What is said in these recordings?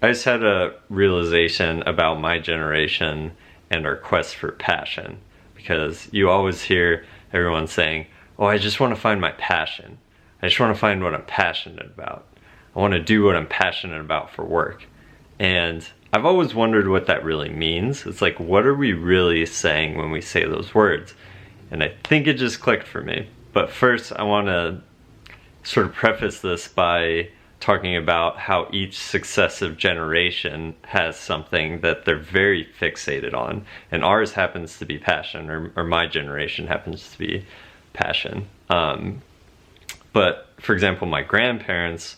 I just had a realization about my generation and our quest for passion, because you always hear everyone saying, oh, I just want to find my passion. I just want to find what I'm passionate about. I want to do what I'm passionate about for work. And I've always wondered what that really means. It's like, what are we really saying when we say those words? And I think it just clicked for me. But first, I want to sort of preface this by talking about how each successive generation has something that they're very fixated on. And ours happens to be passion, or my generation happens to be passion. But for example, my grandparents,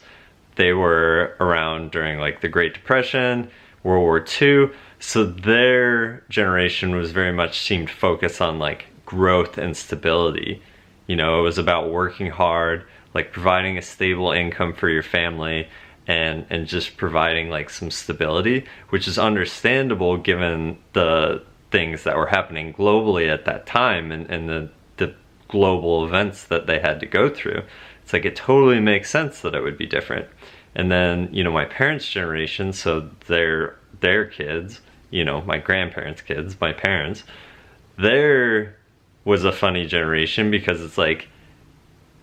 they were around during like the Great Depression, World War II, so their generation was very much seemed focused on like growth and stability. You know, it was about working hard, like providing a stable income for your family, and just providing like some stability, which is understandable given the things that were happening globally at that time, and the global events that they had to go through. It's like, it totally makes sense that it would be different. And then, you know, my parents' generation, so their kids, you know, my grandparents' kids, my parents, there was a funny generation, because it's like,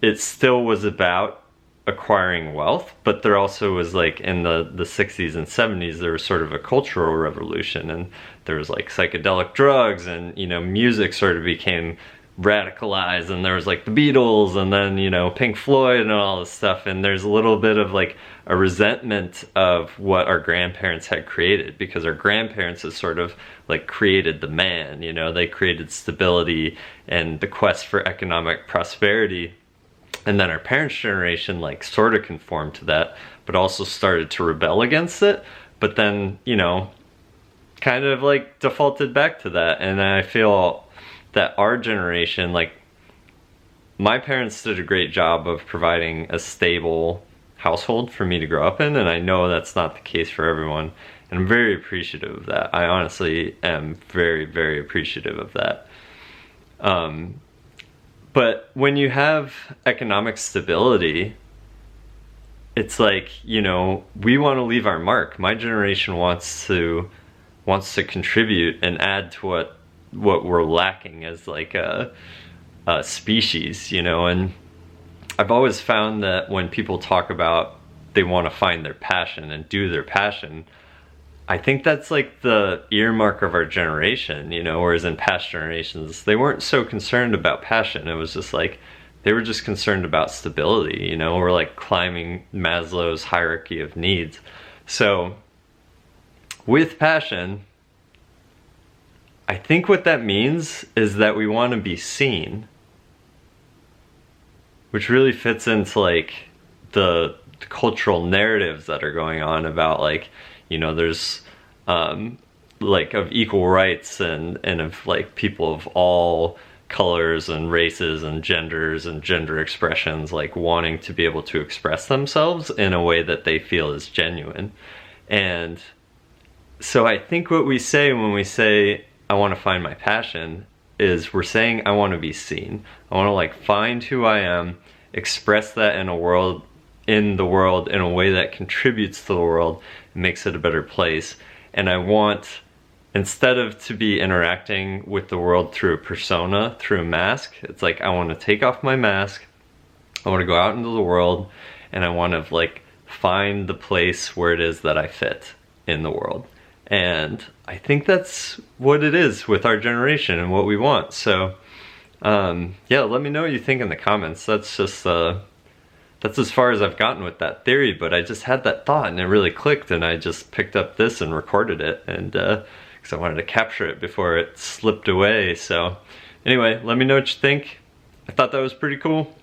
it still was about acquiring wealth, but there also was like, in the 60s and 70s, there was sort of a cultural revolution, and there was like psychedelic drugs, and, you know, music sort of became radicalized, and there was like the Beatles, and then, you know, Pink Floyd and all this stuff, and there's a little bit of like a resentment of what our grandparents had created, because our grandparents had sort of like created the man, you know, they created stability and the quest for economic prosperity. And then our parents' generation like sort of conformed to that, but also started to rebel against it, but then, you know, kind of like defaulted back to that. And I feel that our generation, like, my parents did a great job of providing a stable household for me to grow up in, and I know that's not the case for everyone, and I'm very appreciative of that. I honestly am very, very appreciative of that. But when you have economic stability, it's like, you know, we want to leave our mark. My generation wants to contribute and add to what we're lacking as like a species, you know. And I've always found that when people talk about they want to find their passion and do their passion, I think that's like the earmark of our generation, you know, whereas in past generations, they weren't so concerned about passion. It was just like, they were just concerned about stability, you know. We're like climbing Maslow's hierarchy of needs. So with passion, I think what that means is that we want to be seen, which really fits into like the cultural narratives that are going on about, like, you know, there's like of equal rights and of like people of all colors and races and genders and gender expressions like wanting to be able to express themselves in a way that they feel is genuine. And so I think what we say when we say I want to find my passion is we're saying I want to be seen. I want to like find who I am, express that in the world in a way that contributes to the world, makes it a better place. And I want, instead of to be interacting with the world through a persona, through a mask, it's like I want to take off my mask, I want to go out into the world, and I want to like find the place where it is that I fit in the world. And I think that's what it is with our generation and what we want. So yeah, let me know what you think in the comments. That's just that's as far as I've gotten with that theory, but I just had that thought and it really clicked, and I just picked up this and recorded it, and because I wanted to capture it before it slipped away. So anyway, let me know what you think. I thought that was pretty cool.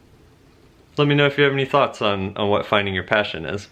Let me know if you have any thoughts on what finding your passion is.